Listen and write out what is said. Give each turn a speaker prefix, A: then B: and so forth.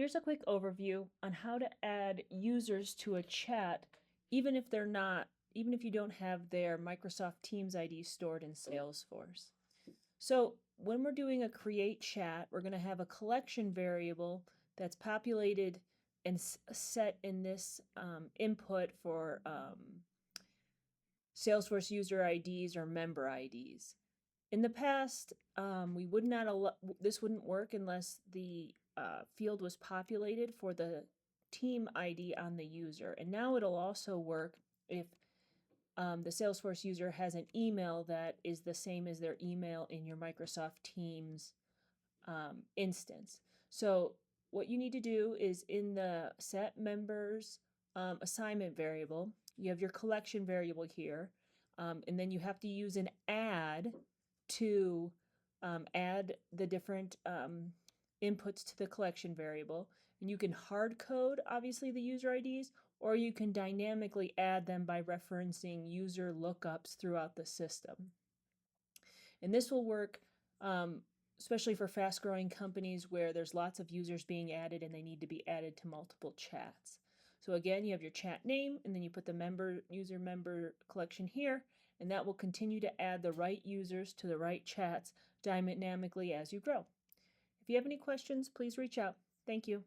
A: Here's a quick overview on how to add users to a chat, even if you don't have their Microsoft Teams ID stored in Salesforce. So when we're doing a create chat, we're going to have a collection variable that's populated and set in this input for Salesforce user IDs or member IDs. In the past, we would not this wouldn't work unless the field was populated for the team ID on the user. And now it'll also work if the Salesforce user has an email that is the same as their email in your Microsoft Teams instance. So what you need to do is in the set members assignment variable, you have your collection variable here, and then you have to use an add to add the different inputs to the collection variable. And you can hard code, obviously, the user IDs, or you can dynamically add them by referencing user lookups throughout the system. And this will work especially for fast-growing companies where there's lots of users being added and they need to be added to multiple chats. So again, you have your chat name, and then you put the user member collection here, and that will continue to add the right users to the right chats dynamically as you grow. If you have any questions, please reach out. Thank you.